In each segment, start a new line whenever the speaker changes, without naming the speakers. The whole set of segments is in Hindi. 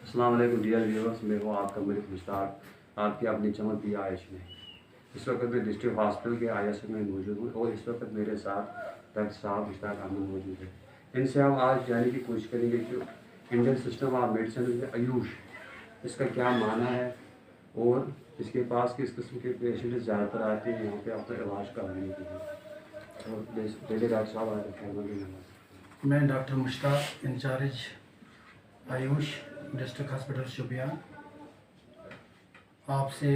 अस्सलाम वालेकुम डियर व्यूअर्स, मैं हूँ आपका मलिक मुश्ताक, आपकी अपनी चमक दी आयश में। इस वक्त मैं डिस्ट्रिक्ट हॉस्पिटल के ISM में मौजूद हूँ और इस वक्त मेरे साथ डॉक्टर साहब मुश्ताक अहमद मौजूद है। इनसे हम आज जानने की कोशिश करेंगे कि इंडियन सिस्टम ऑफ मेडिसिन में आयुष इसका क्या माना है और इसके पास किस किस्म के पेशेंट ज़्यादातर आते हैं यहाँ पे अपना इलाज कराने के लिए। और पहले डॉक्टर साहब आए
मैं doctor Mushtaq in-charge AYUSH district hospital Shopian आपसे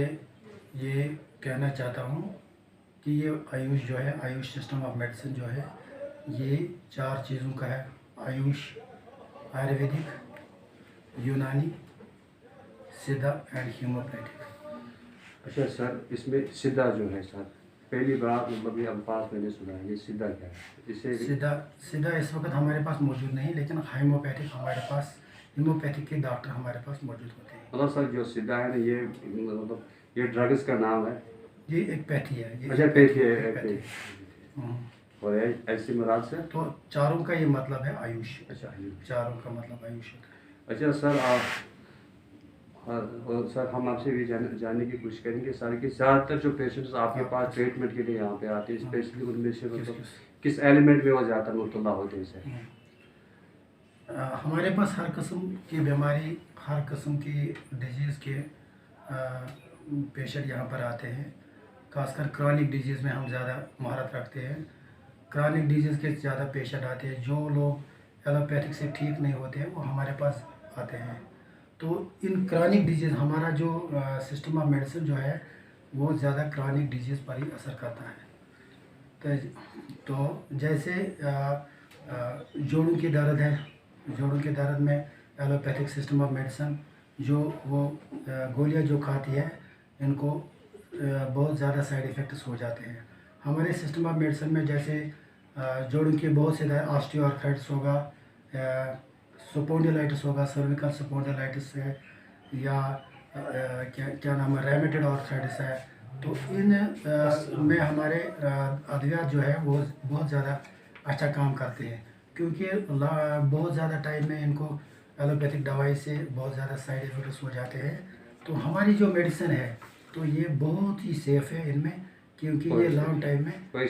ये कहना चाहता हूँ कि ये आयुष जो है आयुष सिस्टम ऑफ मेडिसिन जो है ये 4 चीज़ों का है। आयुष आयुर्वेदिक, यूनानी, सिद्धा एंड हीमोपैथिक।
अच्छा सर, इसमें सिद्धा जो है सर, पहली बार मतलब ये अल्फाज मैंने सुना है, ये सिद्धा क्या है? इसे
सिद्धा इस वक्त हमारे पास मौजूद नहीं, लेकिन हीमोपैथिक हमारे पास, हीमोपैथिक के डॉक्टर हमारे पास मौजूद होते हैं।
मतलब सर जो सिद्धा है ना, ये मतलब ये ड्रग्स का नाम है?
ये एक पैथी है। ये
अच्छा, पैथी है। और ऐसी मुराद से
तो चारों का ये मतलब है आयुष।
अच्छा, आयुष।
चारों का मतलब आयुष होता है।
अच्छा सर, और सर हम आपसे भी जानने की कोशिश करेंगे सर कि ज़्यादातर जो पेशेंट्स आपके पास ट्रीटमेंट के लिए यहाँ पे आते हैं, स्पेशली उनमें से मतलब किस एलिमेंट में वो ज़्यादा मुब्तला होते हैं सर?
हमारे पास हर किस्म की बीमारी, हर किस्म की डिजीज़ के पेशेंट यहाँ पर आते हैं। खासकर क्रॉनिक डिजीज़ में हम ज़्यादा महारत रखते हैं। क्रॉनिक डिजीज़ के ज़्यादा पेशेंट आते हैं। जो लोग एलोपैथिक से ठीक नहीं होते हैं वो हमारे पास आते हैं। तो इन क्रॉनिक डिजीज़ हमारा जो सिस्टम ऑफ मेडिसिन जो है वो ज़्यादा क्रॉनिक डिजीज़ पर ही असर करता है। तो जैसे जोड़ों की दर्द है, जोड़ों के दर्द में एलोपैथिक सिस्टम ऑफ मेडिसिन जो वो गोलियां जो खाती है इनको बहुत ज़्यादा साइड इफ़ेक्ट्स हो जाते हैं। हमारे सिस्टम ऑफ मेडिसिन में जैसे जोड़ों के बहुत से ऑस्टियोआर्थराइटिस होगा, स्पॉन्डिलाइटिस होगा, सर्विकल स्पॉन्डिलाइटिस है, या क्या नाम है, रेमेटेड आर्थराइटिस है। तो इन में हमारे अद्वियात जो है वो बहुत ज़्यादा अच्छा काम करते हैं, क्योंकि बहुत ज़्यादा टाइम में इनको एलोपैथिक दवाई से बहुत ज़्यादा साइड इफ़ेक्ट्स हो जाते हैं। तो हमारी जो मेडिसिन है तो ये बहुत ही सेफ है इनमें, क्योंकि ये लॉन्ग टाइम में
कोई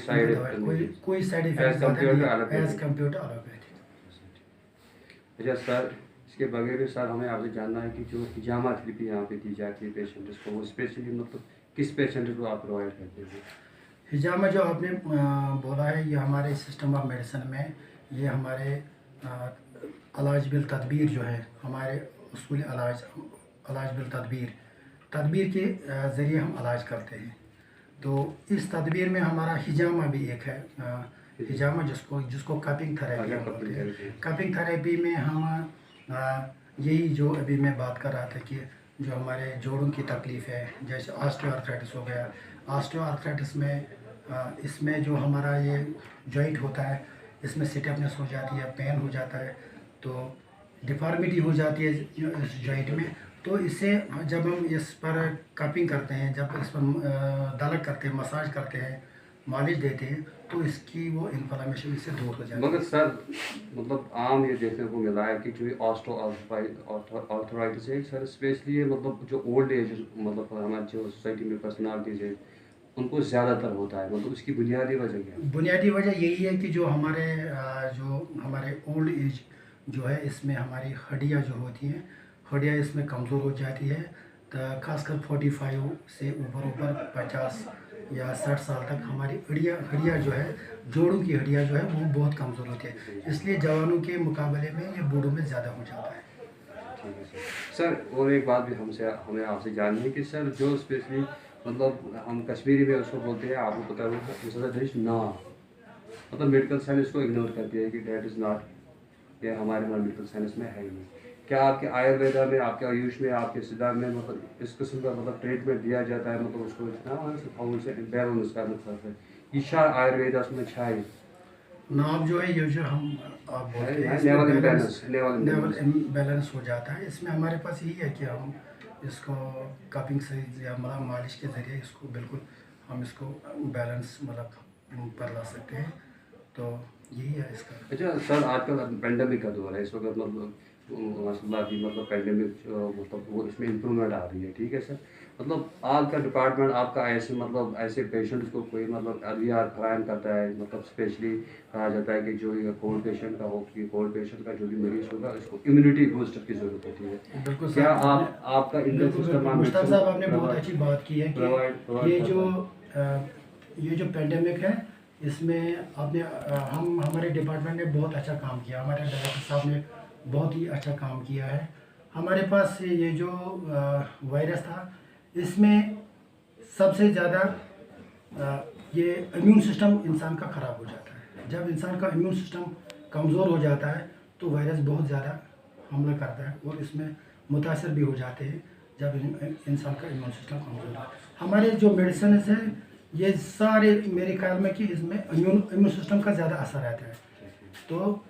side
effect as compare to allopathic.
अच्छा सर, इसके बगैर भी सर हमें आपसे जानना है कि जो हिजामा थेरेपी यहाँ पे दी जाती है पेशेंट्स को, वो स्पेशली मतलब किस पेशेंट को आप प्रोवाइड करते हैं?
हिजामा जो आपने बोला है ये हमारे सिस्टम ऑफ मेडिसिन में, ये हमारे इलाज बिल तदबीर जो है, हमारे उसूल इलाज बिल तदबीर के ज़रिए हम इलाज करते हैं। तो इस तदबीर में हमारा हिजामा भी एक है। हिजामा जिसको कपिंग थेरेपी बोलते हैं। कपिंग थेरेपी में हम यही जो अभी मैं बात कर रहा था कि जो हमारे जोड़ों की तकलीफ़ है, जैसे ऑस्टियोआर्थराइटिस हो गया, ऑस्टियोआर्थराइटिस में इसमें जो हमारा ये जॉइंट होता है इसमें स्टिफनेस हो जाती है, पेन हो जाता है, तो डिफॉर्मिटी हो जाती है इस जॉइंट में। तो इससे जब हम इस पर कपिंग करते हैं, जब इस पर दलक करते हैं, मसाज करते हैं, मालिश देते हैं, तो इसकी वो इन्फ्लेमेशन इससे दूर हो जाती है।
मगर सर मतलब आम ये देखने को मिला है कि जो ऑस्टियोआर्थराइटिस है सर, स्पेशली ये मतलब जो ओल्ड एज मतलब हमारे जो सोसाइटी में पर्सनालिटीज है उनको ज़्यादातर होता है, मतलब उसकी बुनियादी वजह क्या है?
बुनियादी वजह यही है कि जो हमारे ओल्ड एज जो है इसमें हमारी हड्डियाँ जो होती हैं, हड्डियाँ इसमें कमज़ोर हो जाती है। तो खासकर 45 से ऊपर 50 या 60 साल तक हमारी हड्डियाँ जो है, जोड़ों की हड्डियाँ जो है वो बहुत कमज़ोर होती है। इसलिए जवानों के मुकाबले में ये बूढ़ों में ज़्यादा हो जाता है।
ठीक है सर। और एक बात भी हमें आपसे जाननी है कि सर जो स्पेशली मतलब हम कश्मीरी में उसको बोलते हैं, आपको पता है ना, मतलब मेडिकल साइंस को इग्नोर करती है कि डेट इज़ नॉट, ये हमारे मेडिकल साइंस में है ही नहीं। क्या आपके आयुर्वेदा में, आपके आयुष में, आपके सिद्धा में मतलब इस किस्म का मतलब ट्रीटमेंट दिया जाता है, मतलब उसको इतना बैलेंस का मतलब है ईशा आयुर्वेदा उसमें छाई
नाम जो है ये जो हम आप बोलते हैं लेवल इम्बैलेंस हो जाता है। इसमें हमारे पास यही है कि हम इसको कपिंग से या मालिश के ज़रिए इसको बिल्कुल हम इसको बैलेंस मतलब पर ला सकते हैं। तो यही है इसका।
अच्छा सर, आजकल पेंडेमिक का दौर है, इस वक्त मतलब माशाल्लाह अभी मतलब पेंडेमिक मतलब वो इसमें इम्प्रूवमेंट आ रही है, ठीक है सर। मतलब आपका डिपार्टमेंट आपका ऐसे मतलब ऐसे पेशेंट्स को कोई मतलब अद्वियात फराहम करता है, मतलब स्पेशली कहा जाता है कि जो ये कोल्ड पेशेंट का हो, कि कोल्ड पेशेंट का जो भी मरीज होगा इसको इम्यूनिटी बूस्टर की ज़रूरत होती है।
बिल्कुल
क्या
साहब आपने,
आपका इंडियन
बिल्कुल
सिस्टम
बिल्कुल
ऑफ
मुश्ताक
मेडिसिन
साहब आपने बहुत अच्छी बात की है कि
प्रोवाइड
ये जो
करता है?
पेंडेमिक है, इसमें आपने हम हमारे डिपार्टमेंट ने बहुत अच्छा काम किया, हमारे डायरेक्टर साहब ने बहुत ही अच्छा काम किया है। हमारे पास ये जो वायरस था, इसमें सबसे ज़्यादा ये इम्यून सिस्टम इंसान का ख़राब हो जाता है। जब इंसान का इम्यून सिस्टम कमज़ोर हो जाता है तो वायरस बहुत ज़्यादा हमला करता है और इसमें मुतासर भी हो जाते हैं जब इंसान का इम्यून सिस्टम कमज़ोर है। हमारे जो मेडिसिन है ये सारे मेरे ख्याल में कि इसमें इम्यून सिस्टम का ज़्यादा असर रहता है, तो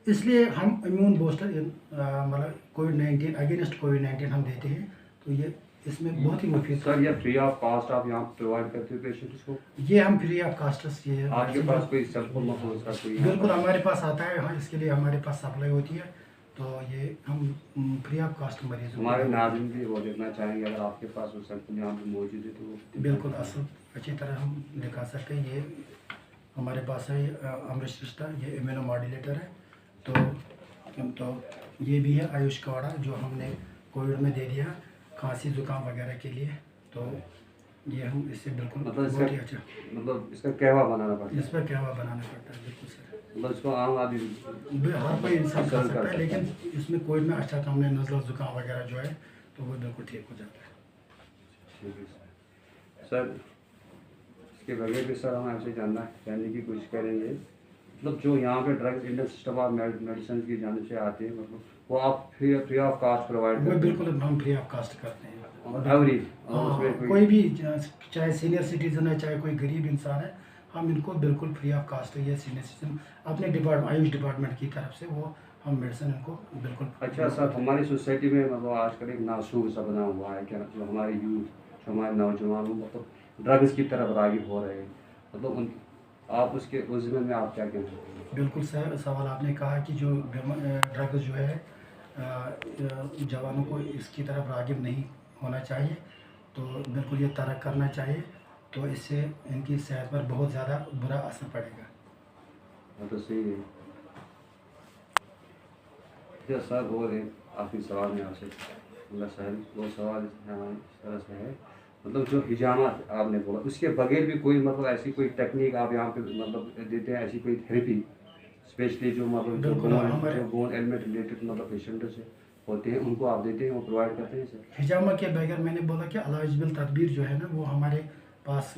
इसलिए हम इम्यून बूस्टर मतलब कोविड-19 अगेंस्ट कोविड-19 हम देते हैं, तो ये इसमें बहुत ही मुफीद।
सर ये फ्री ऑफ कास्ट आप यहाँ प्रोवाइड करते हो पेशेंट्स को?
ये हम फ्री ऑफ कास्ट ये
आपके पास कोई सैंपल मतलब उसका कोई
बिल्कुल हमारे पास आता है, हाँ इसके लिए हमारे पास सप्लाई होती है, तो ये हम फ्री ऑफ कास्ट मरीज
हमारे नाज़रीन भी वो देखना चाहेंगे, अगर आपके पास वो सैंपल यहाँ पे मौजूद है तो वो
बिल्कुल असल अच्छी तरह हम दिखा सकते हैं। ये हमारे पास है अमृत रिश्ता, ये इम्यूनो मॉड्यूलेटर है, तो ये भी है आयुष काढ़ा जो हमने कोविड में दे दिया खांसी जुकाम वगैरह के लिए, तो ये हम इससे बिल्कुल
मतलब
बहुत ही अच्छा,
मतलब इसका कहवा बनाना पड़ता है,
इस पर कहवा बनाना पड़ता है। बिल्कुल सर,
मतलब इसको आम आदमी
हर कोई इंसान खा
कर
सकता है,
सकता
लेकिन इसमें कोविड में अच्छा काम है, नज़ला जुकाम वगैरह जो है तो वो बिल्कुल ठीक हो जाता है।
ठीक है सर। इसके बगैर भी सर हम आपसे जानने की कोशिश करेंगे, मतलब जो यहाँ पे drugs Indian system of medicine की जाने से आते हैं, मतलब वो आप फ्री ऑफ कास्ट प्रोवाइड
वो
करते हैं?
बिल्कुल हम फ्री ऑफ कास्ट करते हैं।
एवरी
हाँ,
उसमें
कोई भी चाहे सीनियर सिटीजन है चाहे कोई गरीब इंसान है, हम इनको बिल्कुल फ्री ऑफ कास्ट है, ये सीनियर सिटीजन अपने आयुष डिपार्टमेंट की तरफ से वो हम मेडिसिन इनको बिल्कुल।
अच्छा सर, हमारी सोसाइटी में मतलब आजकल एक नासूर सा बना हुआ है, क्या जो हमारे यूथ, जो हमारे नौजवान वो मतलब ड्रग्स की तरफ राग़िब हो रहे हैं, मतलब उन आप उसके उस ज़िम्मे में आप क्या कहना चाहते हैं?
बिल्कुल सर, सवाल आपने कहा कि जो ड्रग्स जो है जवानों को इसकी तरफ राग़िब नहीं होना चाहिए, तो बिल्कुल ये तर्क करना चाहिए, तो इससे इनकी सेहत पर बहुत ज़्यादा बुरा असर पड़ेगा।
हाँ तो सही है। अच्छा सर, और एक आखिरी सवाल मैं आपसे मतलब सर वो सवाल इस तरह से है, मतलब जो हिजामा आपने बोला उसके बगैर भी कोई मतलब ऐसी कोई टेक्निक आप यहाँ पे मतलब देते हैं, ऐसी कोई थेरेपी स्पेशली जो मतलब
बिल्कुल, हमारे
जो बोन एलिमेंट रिलेटेड मतलब पेशेंट से होते हैं उनको आप देते हैं, वो प्रोवाइड करते हैं सर?
हिजामा के बगैर मैंने बोला कि इलाज बिल तदबीर जो है ना वो हमारे पास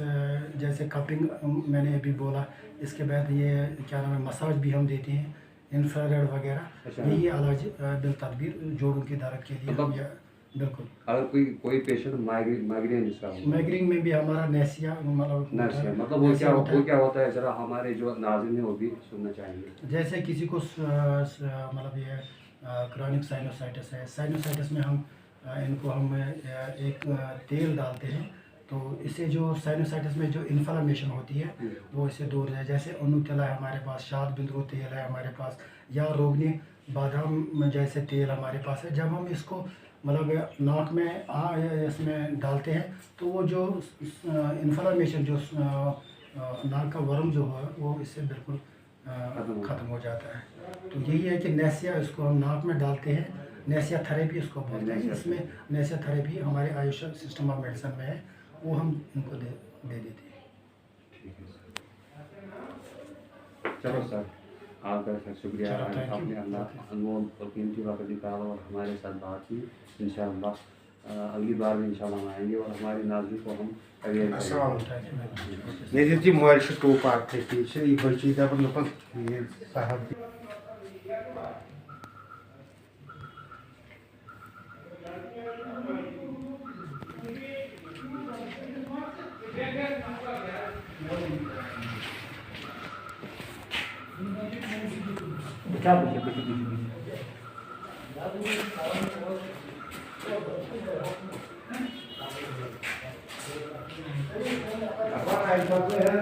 जैसे कपिंग मैंने अभी बोला, इसके बाद ये क्या नाम है मसाज भी हम देते हैं, इंफ्रारेड वगैरह,
अच्छा।
यही इलाज बिल तदबीर जोड़ों की दर्द के लिए हम
मतलब
ये बिल्कुल।
अगर कोई पेशेंट माइग्रेन जिसका हो,
माइग्रेन में भी हमारा नेसिया मतलब
नर्स है, मतलब वो क्या होता है, ज़रा हमारे जो नाज़रीन है वो भी सुनना चाहेंगे।
जैसे किसी को मतलब ये क्रॉनिक साइनोसाइटिस है, साइनोसाइटिस में हम इनको हम एक तेल डालते हैं, तो इससे जो साइनोसाइटिस में जो इन्फ्लामेशन होती है वो इससे दूर है। जैसे अनुतला है हमारे पास, शाद बिंद्रो तेल है हमारे पास, या रोगनी बादाम जैसे तेल हमारे पास है। जब हम इसको मतलब नाक में इसमें डालते हैं तो वो जो इन्फ्लामेशन जो नाक का वर्म जो है वो इससे बिल्कुल ख़त्म हो जाता है। तो यही है कि नेसिया, इसको हम नाक में डालते हैं, नेसिया थेरेपी इसको बोलते हैं। इसमें नेसिया थेरेपी हमारे आयुष सिस्टम ऑफ मेडिसिन में है, वो हम इनको दे देते हैं।
ठीक है सर, चलो सर, आपका सर शुक्रिया,
चलो, thank you.
आपने अल्लाह अनमोल और कीमती वक्त निकाला और हमारे साथ बात की। इंशाअल्लाह अगली बार भी इंशाअल्लाह हम आएंगे और हमारी नाज़रीन को हम अवेयर करेंगे।
ये जी मोबाइल से टोप आते पीछे ये बच्ची का मतलब ये साहब
क्या पूछे
है